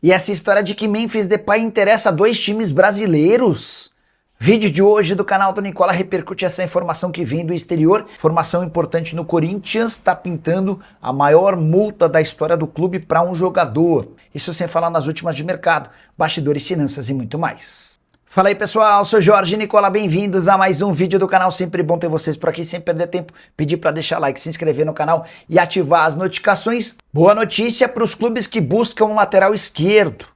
E essa história de que Memphis Depay interessa a dois times brasileiros? Vídeo de hoje do canal do Nicola repercute essa informação que vem do exterior. Informação importante no Corinthians, está pintando a maior multa da história do clube para um jogador. Isso sem falar nas últimas de mercado, bastidores, finanças e muito mais. Fala aí pessoal, sou Jorge Nicola, bem-vindos a mais um vídeo do canal. Sempre bom ter vocês por aqui, sem perder tempo. Pedir para deixar like, se inscrever no canal e ativar as notificações. Boa notícia para os clubes que buscam um lateral esquerdo.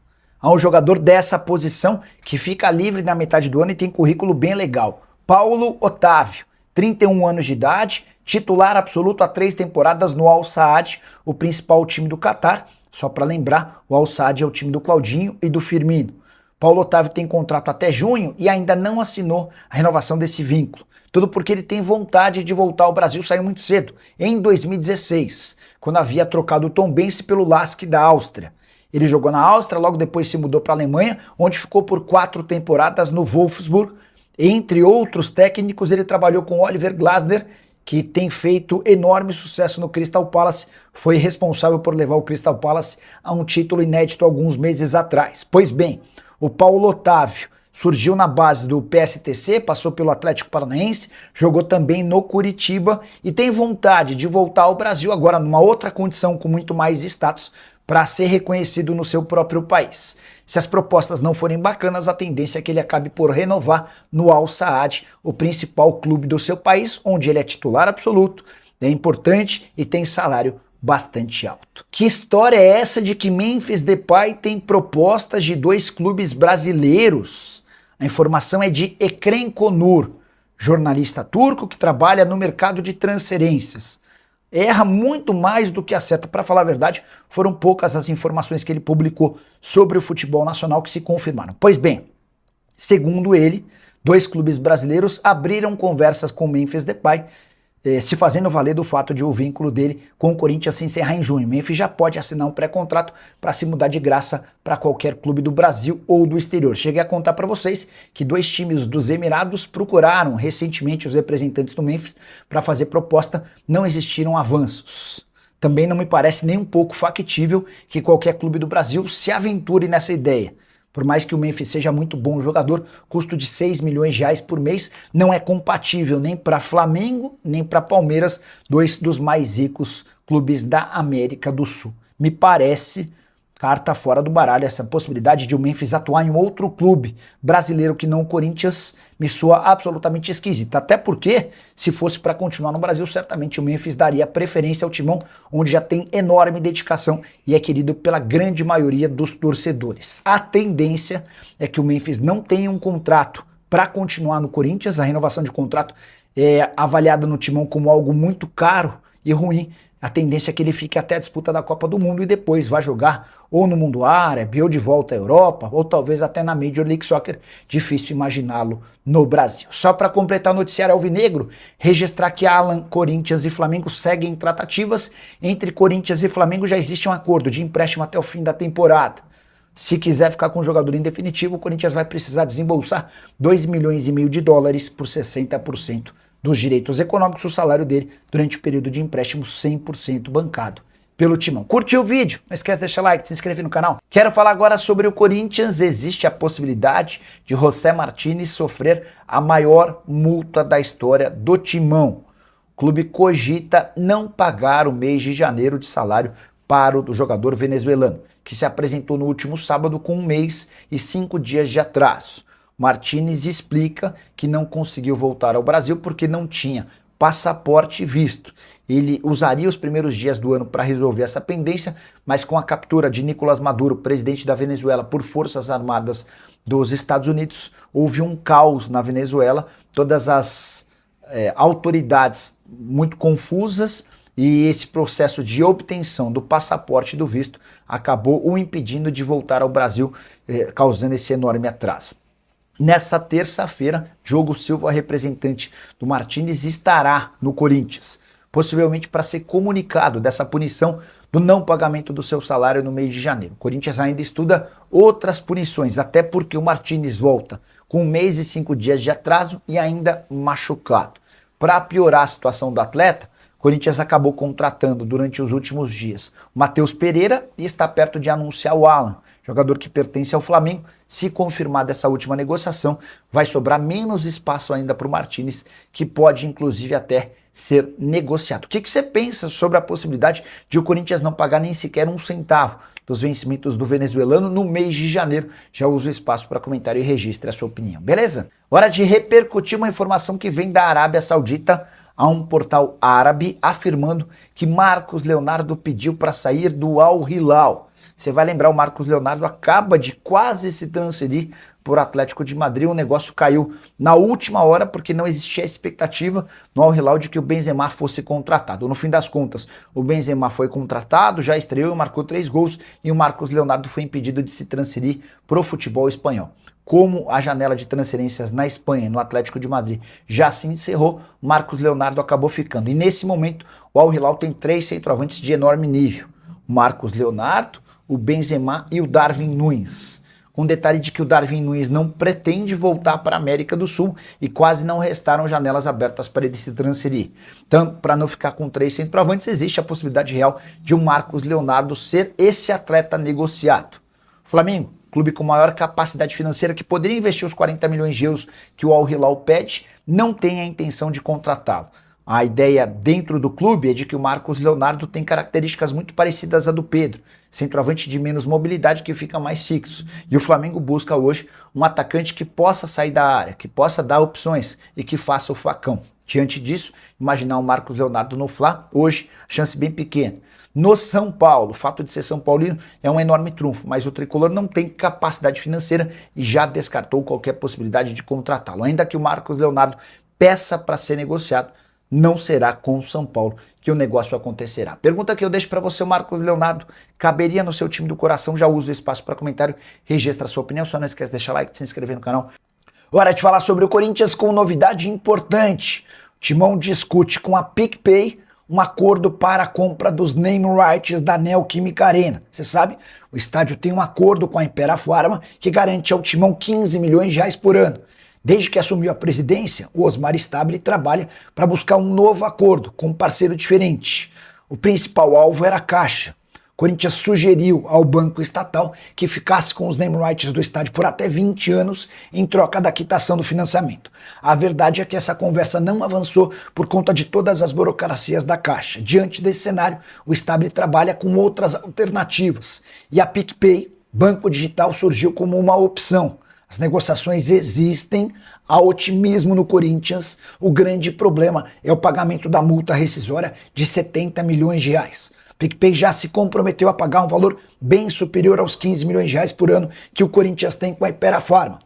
Há um jogador dessa posição que fica livre na metade do ano e tem currículo bem legal. Paulo Otávio, 31 anos de idade, titular absoluto há 3 temporadas no Al Saad, o principal time do Catar. Só para lembrar, o Al Saad é o time do Claudinho e do Firmino. Paulo Otávio tem contrato até junho e ainda não assinou a renovação desse vínculo. Tudo porque ele tem vontade de voltar ao Brasil, saiu muito cedo, em 2016, quando havia trocado o Tombense pelo Lask da Áustria. Ele jogou na Áustria, logo depois se mudou para a Alemanha, onde ficou por 4 temporadas no Wolfsburg. Entre outros técnicos, ele trabalhou com Oliver Glasner, que tem feito enorme sucesso no Crystal Palace, foi responsável por levar o Crystal Palace a um título inédito alguns meses atrás. Pois bem, o Paulo Otávio surgiu na base do PSTC, passou pelo Atlético Paranaense, jogou também no Curitiba e tem vontade de voltar ao Brasil agora numa outra condição com muito mais status para ser reconhecido no seu próprio país. Se as propostas não forem bacanas, a tendência é que ele acabe por renovar no Al Saad, o principal clube do seu país, onde ele é titular absoluto, é importante e tem salário bastante alto. Que história é essa de que Memphis Depay tem propostas de 2 clubes brasileiros? A informação é de Ekrem Konur, jornalista turco que trabalha no mercado de transferências. Erra muito mais do que acerta. Para falar a verdade, foram poucas as informações que ele publicou sobre o futebol nacional que se confirmaram. Pois bem, segundo ele, 2 clubes brasileiros abriram conversas com Memphis Depay, se fazendo valer do fato de o vínculo dele com o Corinthians se encerrar em junho. Memphis já pode assinar um pré-contrato para se mudar de graça para qualquer clube do Brasil ou do exterior. Cheguei a contar para vocês que 2 times dos Emirados procuraram recentemente os representantes do Memphis para fazer proposta, não existiram avanços. Também não me parece nem um pouco factível que qualquer clube do Brasil se aventure nessa ideia. Por mais que o Memphis seja muito bom jogador, custo de 6 milhões de reais por mês não é compatível nem para Flamengo, nem para Palmeiras, 2 dos mais ricos clubes da América do Sul. Me parece carta fora do baralho essa possibilidade de o Memphis atuar em outro clube brasileiro que não o Corinthians, me soa absolutamente esquisita. Até porque, se fosse para continuar no Brasil, certamente o Memphis daria preferência ao Timão, onde já tem enorme dedicação e é querido pela grande maioria dos torcedores. A tendência é que o Memphis não tenha um contrato para continuar no Corinthians. A renovação de contrato é avaliada no Timão como algo muito caro e ruim. A tendência é que ele fique até a disputa da Copa do Mundo e depois vai jogar ou no mundo árabe, ou de volta à Europa, ou talvez até na Major League Soccer. Difícil imaginá-lo no Brasil. Só para completar o noticiário alvinegro, registrar que Alan, Corinthians e Flamengo seguem tratativas. Entre Corinthians e Flamengo já existe um acordo de empréstimo até o fim da temporada. Se quiser ficar com o jogador em definitivo, o Corinthians vai precisar desembolsar 2,5 milhões de dólares por 60% dos direitos econômicos, o salário dele durante o período de empréstimo 100% bancado pelo Timão. Curtiu o vídeo? Não esquece de deixar like, se inscrever no canal. Quero falar agora sobre o Corinthians. Existe a possibilidade de José Martínez sofrer a maior multa da história do Timão. O clube cogita não pagar o mês de janeiro de salário para o jogador venezuelano, que se apresentou no último sábado com 1 mês e 5 dias de atraso. Martínez explica que não conseguiu voltar ao Brasil porque não tinha passaporte e visto. Ele usaria os primeiros dias do ano para resolver essa pendência, mas com a captura de Nicolás Maduro, presidente da Venezuela, por forças armadas dos Estados Unidos, houve um caos na Venezuela, todas as autoridades muito confusas, e esse processo de obtenção do passaporte e do visto acabou o impedindo de voltar ao Brasil, causando esse enorme atraso. Nessa terça-feira, Diogo Silva, representante do Martínez, estará no Corinthians, possivelmente para ser comunicado dessa punição do não pagamento do seu salário no mês de janeiro. O Corinthians ainda estuda outras punições, até porque o Martínez volta com 1 mês e 5 dias de atraso e ainda machucado. Para piorar a situação do atleta, o Corinthians acabou contratando durante os últimos dias o Matheus Pereira e está perto de anunciar o Alan, jogador que pertence ao Flamengo. Se confirmar dessa última negociação, vai sobrar menos espaço ainda para o Martínez, que pode inclusive até ser negociado. O que você pensa sobre a possibilidade de o Corinthians não pagar nem sequer um centavo dos vencimentos do venezuelano no mês de janeiro? Já uso o espaço para comentário e registre a sua opinião, beleza? Hora de repercutir uma informação que vem da Arábia Saudita a um portal árabe afirmando que Marcos Leonardo pediu para sair do Al Hilal. Você vai lembrar, o Marcos Leonardo acaba de quase se transferir por Atlético de Madrid. O negócio caiu na última hora porque não existia expectativa no Al Hilal de que o Benzema fosse contratado. No fim das contas, o Benzema foi contratado, já estreou e marcou 3 gols, e o Marcos Leonardo foi impedido de se transferir para o futebol espanhol. Como a janela de transferências na Espanha, no Atlético de Madrid, já se encerrou, Marcos Leonardo acabou ficando. E nesse momento, o Al Hilal tem 3 centroavantes de enorme nível: o Marcos Leonardo, o Benzema e o Darwin Núñez. Com detalhe de que o Darwin Núñez não pretende voltar para a América do Sul e quase não restaram janelas abertas para ele se transferir. Então, para não ficar com 3 centroavantes, existe a possibilidade real de o Marcos Leonardo ser esse atleta negociado. Flamengo, clube com maior capacidade financeira, que poderia investir os 40 milhões de euros que o Al Hilal pede, não tem a intenção de contratá-lo. A ideia dentro do clube é de que o Marcos Leonardo tem características muito parecidas à do Pedro, centroavante de menos mobilidade que fica mais fixo. E o Flamengo busca hoje um atacante que possa sair da área, que possa dar opções e que faça o facão. Diante disso, imaginar o Marcos Leonardo no Fla, hoje, chance bem pequena. No São Paulo, o fato de ser São Paulino é um enorme trunfo, mas o tricolor não tem capacidade financeira e já descartou qualquer possibilidade de contratá-lo. Ainda que o Marcos Leonardo peça para ser negociado, não será com o São Paulo que o negócio acontecerá. Pergunta que eu deixo para você: o Marcos Leonardo caberia no seu time do coração? Já uso o espaço para comentário, registra a sua opinião, só não esquece de deixar like, de se inscrever no canal. Hora de falar sobre o Corinthians com novidade importante. O Timão discute com a PicPay um acordo para a compra dos name rights da Neoquímica Arena. Você sabe, o estádio tem um acordo com a Hypera Pharma que garante ao Timão 15 milhões de reais por ano. Desde que assumiu a presidência, o Osmar Stabile trabalha para buscar um novo acordo com um parceiro diferente. O principal alvo era a Caixa. O Corinthians sugeriu ao banco estatal que ficasse com os name rights do estádio por até 20 anos em troca da quitação do financiamento. A verdade é que essa conversa não avançou por conta de todas as burocracias da Caixa. Diante desse cenário, o Stabile trabalha com outras alternativas e a PicPay, banco digital, surgiu como uma opção. As negociações existem, há otimismo no Corinthians. O grande problema é o pagamento da multa rescisória de 70 milhões de reais. O PicPay já se comprometeu a pagar um valor bem superior aos 15 milhões de reais por ano que o Corinthians tem com a Hypera Pharma.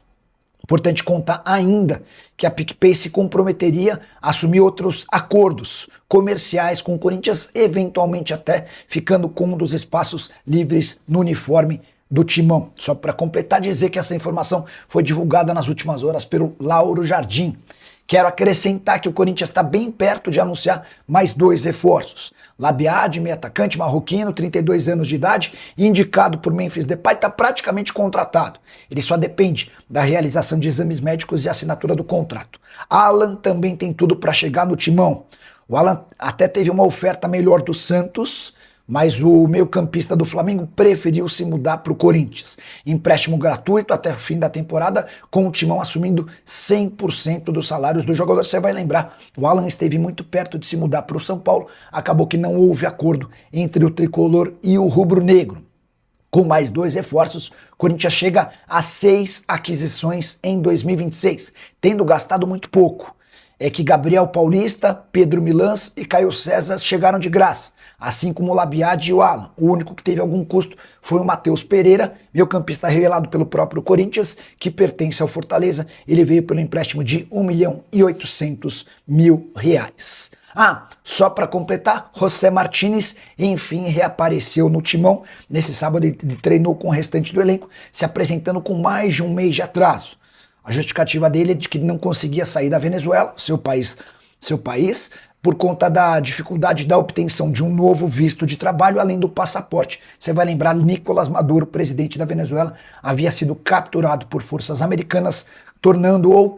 Importante contar ainda que a PicPay se comprometeria a assumir outros acordos comerciais com o Corinthians, eventualmente até ficando com um dos espaços livres no uniforme do Timão. Só para completar, dizer que essa informação foi divulgada nas últimas horas pelo Lauro Jardim. Quero acrescentar que o Corinthians está bem perto de anunciar mais 2 reforços. Labiade, meio atacante marroquino, 32 anos de idade, indicado por Memphis Depay, está praticamente contratado. Ele só depende da realização de exames médicos e assinatura do contrato. Alan também tem tudo para chegar no Timão. O Alan até teve uma oferta melhor do Santos, mas o meio-campista do Flamengo preferiu se mudar para o Corinthians. Empréstimo gratuito até o fim da temporada, com o Timão assumindo 100% dos salários do jogador. Você vai lembrar, o Alan esteve muito perto de se mudar para o São Paulo, acabou que não houve acordo entre o tricolor e o rubro-negro. Com mais 2 reforços, o Corinthians chega a 6 aquisições em 2026, tendo gastado muito pouco. É que Gabriel Paulista, Pedro Milans e Caio César chegaram de graça, assim como o Labiade e o Alan. O único que teve algum custo foi o Matheus Pereira, meio-campista revelado pelo próprio Corinthians, que pertence ao Fortaleza. Ele veio pelo empréstimo de R$1.800.000. Só para completar, José Martínez enfim reapareceu no Timão. Nesse sábado ele treinou com o restante do elenco, se apresentando com mais de um mês de atraso. A justificativa dele é de que não conseguia sair da Venezuela, seu país, por conta da dificuldade da obtenção de um novo visto de trabalho, além do passaporte. Você vai lembrar, Nicolás Maduro, presidente da Venezuela, havia sido capturado por forças americanas, tornando um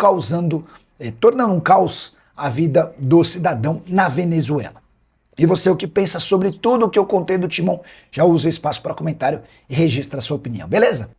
caos a vida do cidadão na Venezuela. E você, o que pensa sobre tudo o que eu contei do Timão? Já usa o espaço para comentário e registra a sua opinião, beleza?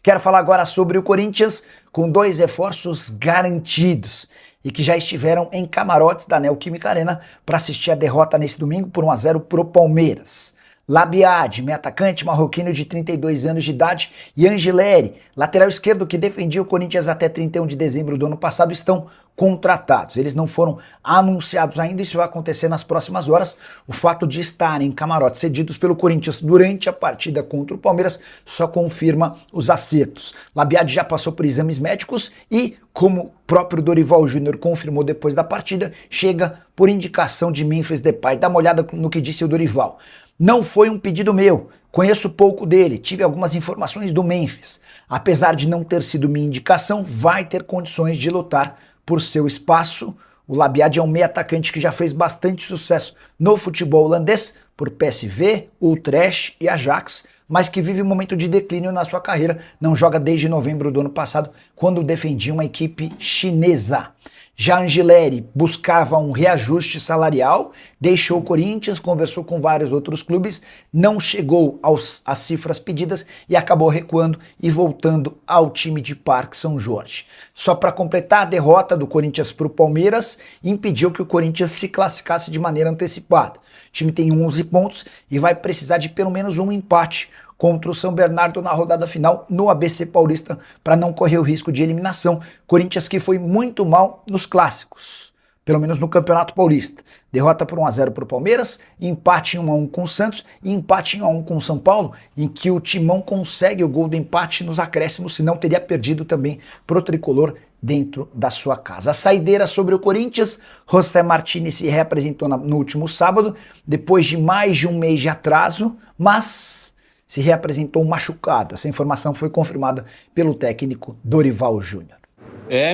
Quero falar agora sobre o Corinthians com 2 reforços garantidos e que já estiveram em camarotes da Neoquímica Arena para assistir a derrota nesse domingo por 1-0 pro Palmeiras. Labiad, meio atacante marroquino de 32 anos de idade, e Angileri, lateral esquerdo que defendia o Corinthians até 31 de dezembro do ano passado, estão contratados. Eles não foram anunciados ainda, isso vai acontecer nas próximas horas. O fato de estarem em camarotes cedidos pelo Corinthians durante a partida contra o Palmeiras só confirma os acertos. Labiad já passou por exames médicos e, como o próprio Dorival Júnior confirmou depois da partida, chega por indicação de Memphis Depay. Dá uma olhada no que disse o Dorival. Não foi um pedido meu, conheço pouco dele, tive algumas informações do Memphis. Apesar de não ter sido minha indicação, vai ter condições de lutar por seu espaço. O Labiad é um meio atacante que já fez bastante sucesso no futebol holandês, por PSV, Utrecht e Ajax, mas que vive um momento de declínio na sua carreira, não joga desde novembro do ano passado, quando defendia uma equipe chinesa. Já Angileri buscava um reajuste salarial, deixou o Corinthians, conversou com vários outros clubes, não chegou às cifras pedidas e acabou recuando e voltando ao time de Parque São Jorge. Só para completar, a derrota do Corinthians para o Palmeiras impediu que o Corinthians se classificasse de maneira antecipada. O time tem 11 pontos e vai precisar de pelo menos um empate contra o São Bernardo na rodada final no ABC Paulista para não correr o risco de eliminação. Corinthians que foi muito mal nos clássicos, pelo menos no Campeonato Paulista. Derrota por 1-0 para o Palmeiras, empate em 1-1 com o Santos e empate em 1-1 com o São Paulo, em que o Timão consegue o gol do empate nos acréscimos, senão teria perdido também pro tricolor dentro da sua casa. A saideira sobre o Corinthians, José Martínez se reapresentou no último sábado, depois de mais de um mês de atraso, mas se reapresentou machucado. Essa informação foi confirmada pelo técnico Dorival Júnior.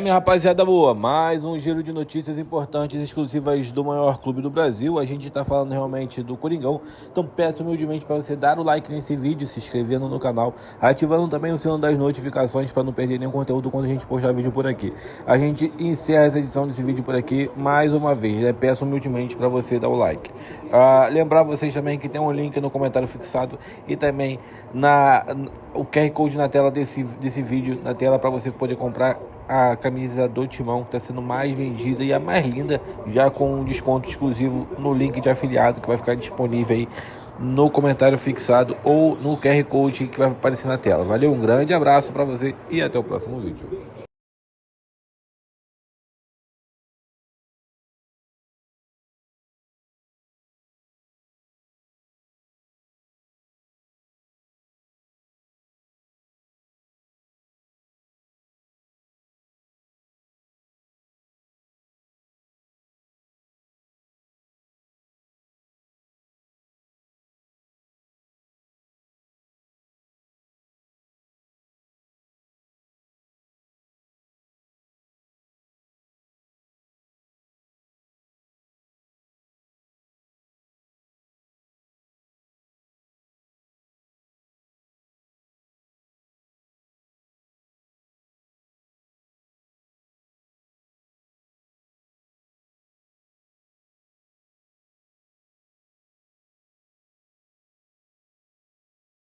Minha rapaziada boa, mais um giro de notícias importantes exclusivas do maior clube do Brasil. A gente tá falando realmente do Coringão, então peço humildemente para você dar o like nesse vídeo, se inscrevendo no canal, ativando também o sino das notificações para não perder nenhum conteúdo quando a gente postar vídeo por aqui. A gente encerra essa edição desse vídeo por aqui mais uma vez, né? Peço humildemente para você dar o like. Lembrar vocês também que tem um link no comentário fixado e também o QR Code na tela desse vídeo, na tela para você poder comprar a camisa do Timão, que está sendo mais vendida e a mais linda, já com um desconto exclusivo no link de afiliado que vai ficar disponível aí no comentário fixado ou no QR Code que vai aparecer na tela. Valeu, um grande abraço para você e até o próximo vídeo.